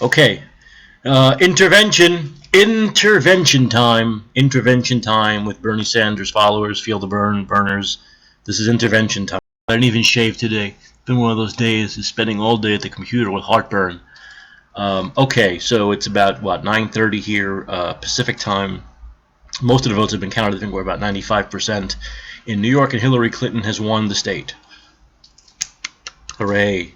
Okay. Intervention time with Bernie Sanders followers. Feel the burn, Berners. This is intervention time. I didn't even shave today. It's been one of those days of spending all day at the computer with heartburn. Okay, so it's about, 9:30 here, Pacific time. Most of the votes have been counted. I think we're about 95% in New York, and Hillary Clinton has won the state. Hooray.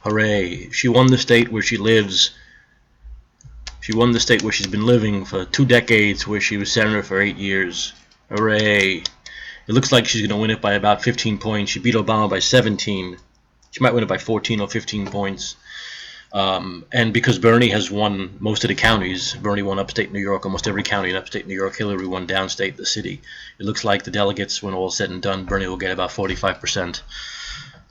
Hooray. She won the state where she lives. She won the state where she's been living for 2 decades, where she was senator for 8 years. Hooray. It looks like she's going to win it by about 15 points. She beat Obama by 17. She might win it by 14 or 15 points. And because Bernie has won most of the counties, Bernie won upstate New York, almost every county in upstate New York. Hillary won downstate, the city. It looks like the delegates, when all is said and done, Bernie will get about 45%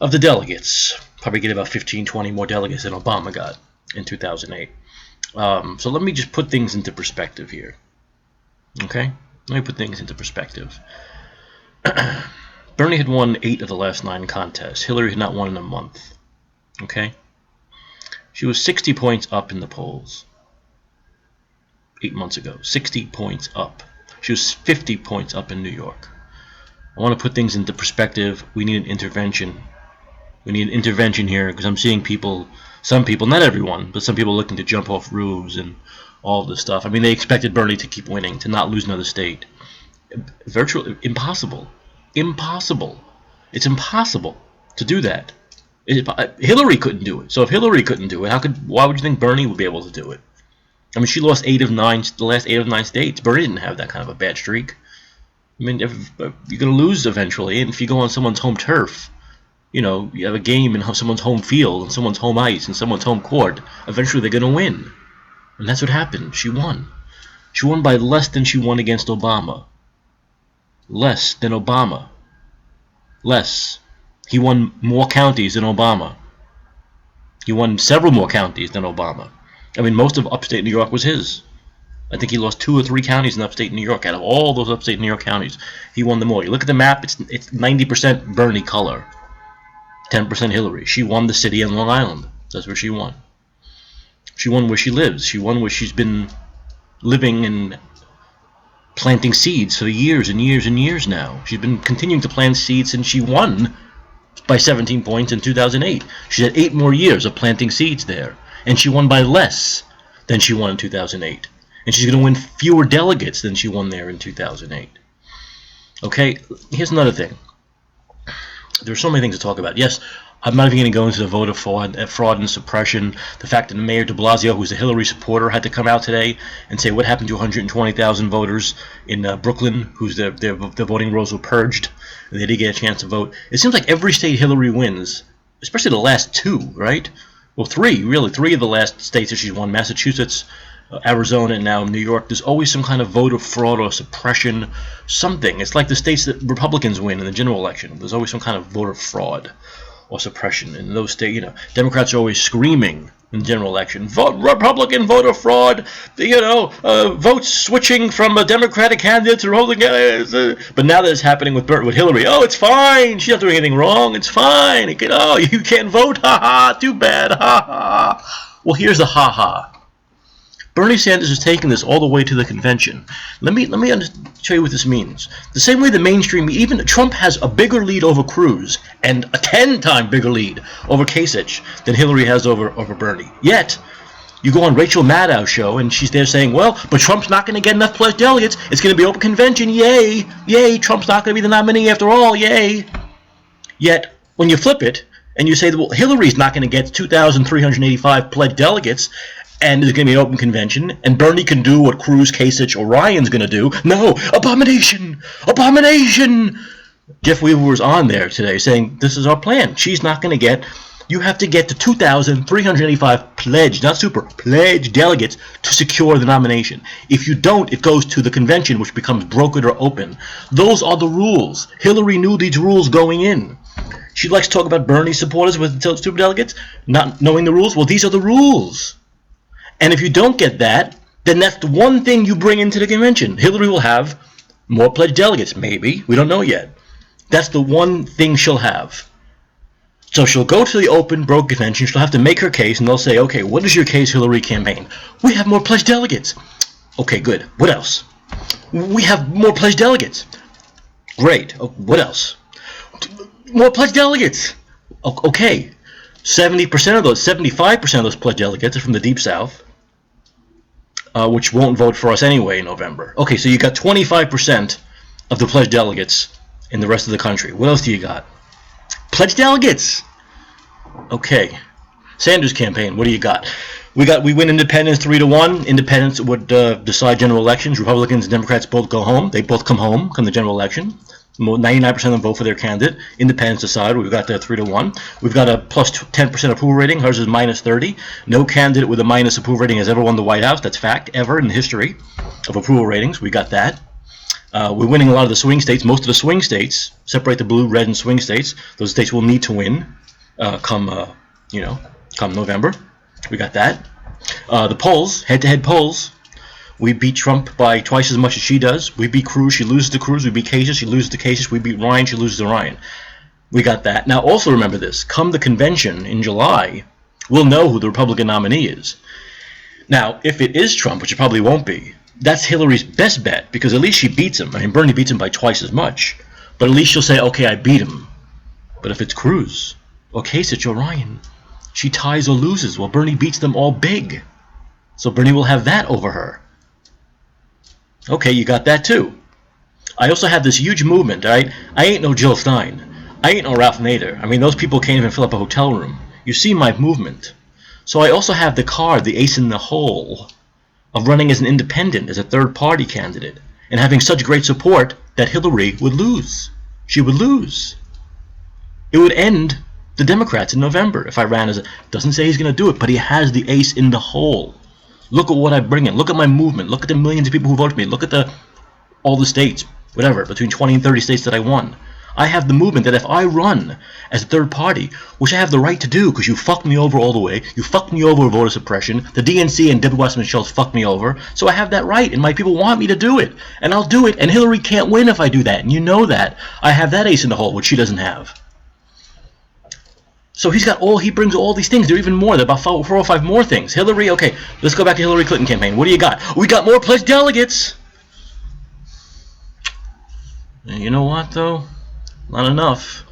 of the delegates. Probably get about 15, 20 more delegates than Obama got in 2008. So let me just put things into perspective here. Okay? Let me put things into perspective. Bernie had won 8 of the last 9 contests. Hillary had not won in a month. Okay? She was 60 points up in the polls 8 months ago. 60 points up. She was 50 points up in New York. I want to put things into perspective. We need an intervention. We need an intervention here because I'm seeing people, some people, not everyone, but some people looking to jump off roofs and all this stuff. I mean, they expected Bernie to keep winning, to not lose another state. Virtually impossible. Impossible. It's impossible to do that. Hillary couldn't do it. So if Hillary couldn't do it, why would you think Bernie would be able to do it? I mean, she lost the last 8 of 9 states. Bernie didn't have that kind of a bad streak. I mean, if you're going to lose eventually, and if you go on someone's home turf, you know, you have a game in someone's home field, and someone's home ice, and someone's home court, eventually they're going to win. And that's what happened. She won. She won by less than she won against Obama. Less than Obama. Less. He won more counties than Obama. He won several more counties than Obama. I mean, most of upstate New York was his. I think he lost 2 or 3 counties in upstate New York. Out of all those upstate New York counties, he won them all. You look at the map, it's 90% Bernie color. 10% Hillary. She won the city on Long Island. That's where she won. She won where she lives. She won where she's been living and planting seeds for years and years and years now. She's been continuing to plant seeds since she won by 17 points in 2008. She had 8 more years of planting seeds there. And she won by less than she won in 2008. And she's going to win fewer delegates than she won there in 2008. Okay, here's another thing. There's so many things to talk about. Yes, I'm not even going to go into the voter fraud and suppression. The fact that Mayor de Blasio, who's a Hillary supporter, had to come out today and say what happened to 120,000 voters in Brooklyn, whose their voting rolls were purged, and they didn't get a chance to vote. It seems like every state Hillary wins, especially the last 2, right? Well, 3, really. 3 of the last states that she's won, Massachusetts, Arizona, and now New York, there's always some kind of voter fraud or suppression, something. It's like the states that Republicans win in the general election. There's always some kind of voter fraud or suppression. In those states, you know, Democrats are always screaming in the general election, vote Republican, voter fraud, votes switching from a Democratic candidate to Republican. But now that it's happening with Hillary, oh, it's fine. She's not doing anything wrong. It's fine. You can't vote. Ha ha. Too bad. Ha ha. Well, here's the ha ha. Bernie Sanders is taking this all the way to the convention. Let me show you what this means. The same way the mainstream, even Trump has a bigger lead over Cruz and a 10-time bigger lead over Kasich than Hillary has over Bernie. Yet, you go on Rachel Maddow's show and she's there saying, well, but Trump's not going to get enough pledged delegates. It's going to be open convention. Yay. Yay. Trump's not going to be the nominee after all. Yay. Yet, when you flip it and you say, well, Hillary's not going to get 2,385 pledged delegates, and there's going to be an open convention, and Bernie can do what Cruz, Kasich, or Ryan's going to do. No, abomination! Abomination! Jeff Weaver was on there today saying, this is our plan. She's not going to get, you have to get to 2,385 pledged, not super, pledged delegates to secure the nomination. If you don't, it goes to the convention, which becomes brokered or open. Those are the rules. Hillary knew these rules going in. She likes to talk about Bernie supporters with super delegates, not knowing the rules. Well, these are the rules. And if you don't get that, then that's the one thing you bring into the convention. Hillary will have more pledged delegates, maybe. We don't know yet. That's the one thing she'll have. So she'll go to the open broke convention, she'll have to make her case, and they'll say, okay, what is your case, Hillary campaign? We have more pledged delegates. Okay, good. What else? We have more pledged delegates. Great. Oh, what else? More pledged delegates. Okay. 70% of those, 75% of those pledged delegates are from the Deep South, which won't vote for us anyway in November. Okay, so you got 25% of the pledged delegates in the rest of the country. What else do you got? Pledged delegates. Okay. Sanders campaign, what do you got? We win independents 3-1. Independents would decide general elections. Republicans and Democrats both go home. They both come home come the general election. 99% of them vote for their candidate. Independents decide. We've got that 3-1. We've got a plus 10% approval rating. Hers is minus 30. No candidate with a minus approval rating has ever won the White House. That's fact, ever in the history of approval ratings. We got that. We're winning a lot of the swing states. Most of the swing states, separate the blue, red, and swing states. Those states will need to win come November. We got that. The polls, head-to-head polls. We beat Trump by twice as much as she does. We beat Cruz, she loses to Cruz. We beat Kasich, she loses to Kasich. We beat Ryan, she loses to Ryan. We got that. Now, also remember this. Come the convention in July, we'll know who the Republican nominee is. Now, if it is Trump, which it probably won't be, that's Hillary's best bet, because at least she beats him. I mean, Bernie beats him by twice as much. But at least she'll say, okay, I beat him. But if it's Cruz, or Kasich, or Ryan, she ties or loses. Well, Bernie beats them all big. So Bernie will have that over her. Okay, you got that too. I also have this huge movement, all right? I ain't no Jill Stein. I ain't no Ralph Nader. I mean, those people can't even fill up a hotel room. You see my movement. So I also have the card, the ace in the hole, of running as an independent, as a third-party candidate, and having such great support that Hillary would lose. She would lose. It would end the Democrats in November if I ran as a... Doesn't say he's going to do it, but he has the ace in the hole. Look at what I bring in. Look at my movement. Look at the millions of people who voted for me. Look at all the states, whatever, between 20 and 30 states that I won. I have the movement that if I run as a third party, which I have the right to do because you fucked me over all the way, you fucked me over with voter suppression, the DNC and Debbie Wasserman Schultz fucked me over, so I have that right, and my people want me to do it, and I'll do it, and Hillary can't win if I do that, and you know that. I have that ace in the hole, which she doesn't have. So he brings all these things. There are even more. There are about 4 or 5 more things. Hillary, okay, let's go back to Hillary Clinton campaign. What do you got? We got more pledged delegates. And you know what, though? Not enough.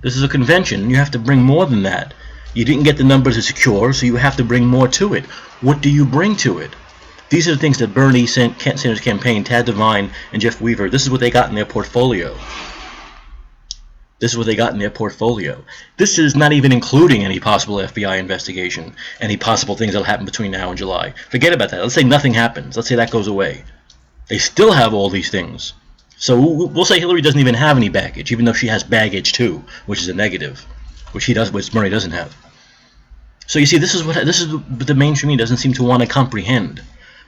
This is a convention. You have to bring more than that. You didn't get the numbers to secure, so you have to bring more to it. What do you bring to it? These are the things that Bernie Sanders' campaign, Tad Devine, and Jeff Weaver, this is what they got in their portfolio. This is what they got in their portfolio. This is not even including any possible FBI investigation, any possible things that will happen between now and July. Forget about that. Let's say nothing happens. Let's say that goes away. They still have all these things. So we'll say Hillary doesn't even have any baggage, even though she has baggage too, which is a negative, which Bernie doesn't have. So you see, this is what the mainstream media doesn't seem to want to comprehend.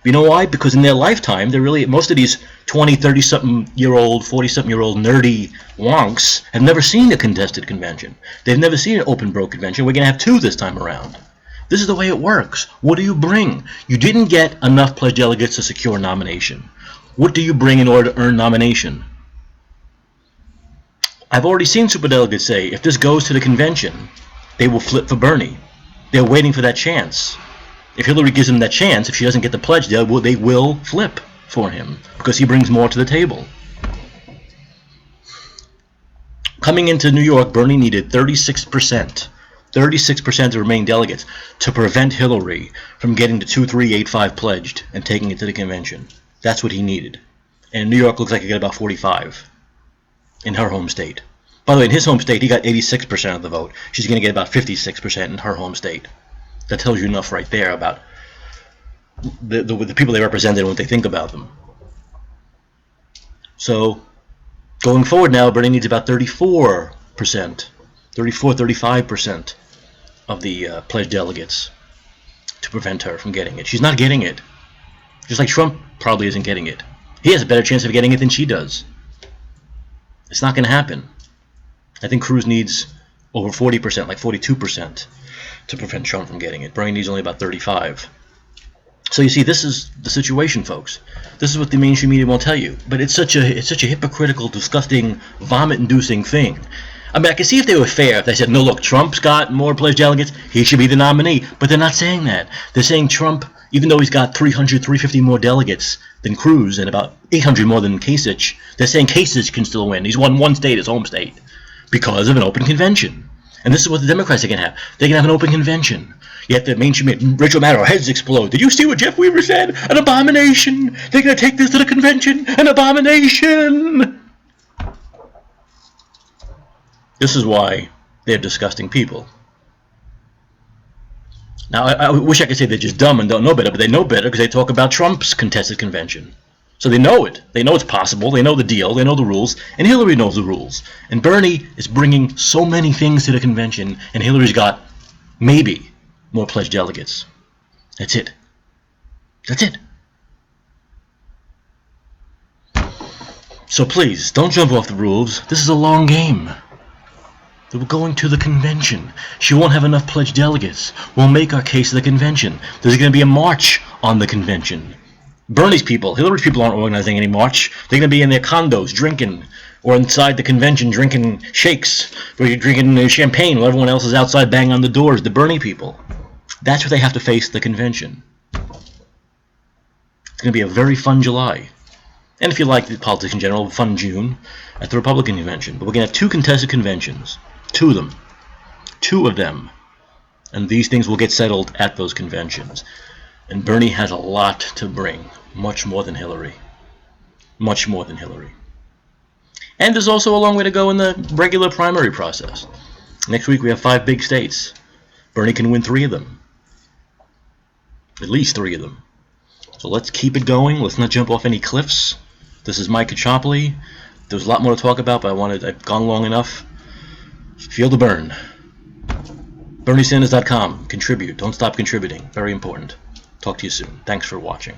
You know why? Because in their lifetime, most of these 20, 30-something-year-old, 40-something-year-old nerdy wonks have never seen a contested convention. They've never seen an open broke convention. We're going to have 2 this time around. This is the way it works. What do you bring? You didn't get enough pledged delegates to secure nomination. What do you bring in order to earn nomination? I've already seen superdelegates say, if this goes to the convention, they will flip for Bernie. They're waiting for that chance. If Hillary gives them that chance, if she doesn't get the pledge, they will flip for him because he brings more to the table. Coming into New York, Bernie needed 36% of the remaining delegates to prevent Hillary from getting to 2,385 pledged and taking it to the convention. That's what he needed. And New York looks like he got about 45 in her home state. By the way, in his home state, he got 86% of the vote. She's going to get about 56% in her home state. That tells you enough right there about the people they represented and what they think about them. So, going forward now, Bernie needs about 35% of the pledged delegates to prevent her from getting it. She's not getting it. Just like Trump probably isn't getting it. He has a better chance of getting it than she does. It's not going to happen. I think Cruz needs over 40%, like 42%, to prevent Trump from getting it. Bernie needs only about 35%. So you see, this is the situation, folks. This is what the mainstream media won't tell you. But it's such a hypocritical, disgusting, vomit-inducing thing. I mean, I could see if they were fair. If they said, no, look, Trump's got more pledged delegates, he should be the nominee. But they're not saying that. They're saying Trump, even though he's got 300, 350 more delegates than Cruz and about 800 more than Kasich, they're saying Kasich can still win. He's won one state, his home state, because of an open convention. And this is what the Democrats are going to have. They can have an open convention. Yet the mainstream, Rachel Maddow, heads explode. Did you see what Jeff Weaver said? An abomination. They're going to take this to the convention. An abomination. This is why they're disgusting people. Now, I wish I could say they're just dumb and don't know better, but they know better because they talk about Trump's contested convention. So they know it. They know it's possible. They know the deal. They know the rules. And Hillary knows the rules. And Bernie is bringing so many things to the convention, and Hillary's got maybe more pledged delegates. That's it. That's it. So please, don't jump off the rules. This is a long game. We're going to the convention. She won't have enough pledged delegates. We'll make our case at the convention. There's going to be a march on the convention. Bernie's people, Hillary's people aren't organizing any march. They're going to be in their condos drinking, or inside the convention drinking shakes, or you're drinking champagne while everyone else is outside banging on the doors. The Bernie people. That's what they have to face at the convention. It's going to be a very fun July. And if you like the politics in general, fun June at the Republican convention. But we're going to have 2 contested conventions. 2 of them. 2 of them. And these things will get settled at those conventions. And Bernie has a lot to bring. Much more than Hillary. Much more than Hillary. And there's also a long way to go in the regular primary process. Next week we have 5 big states. Bernie can win 3 of them. At least 3 of them. So let's keep it going. Let's not jump off any cliffs. This is Mike Caccioppoli. There's a lot more to talk about, but I've gone long enough. Feel the burn. BernieSanders.com. Contribute. Don't stop contributing. Very important. Talk to you soon. Thanks for watching.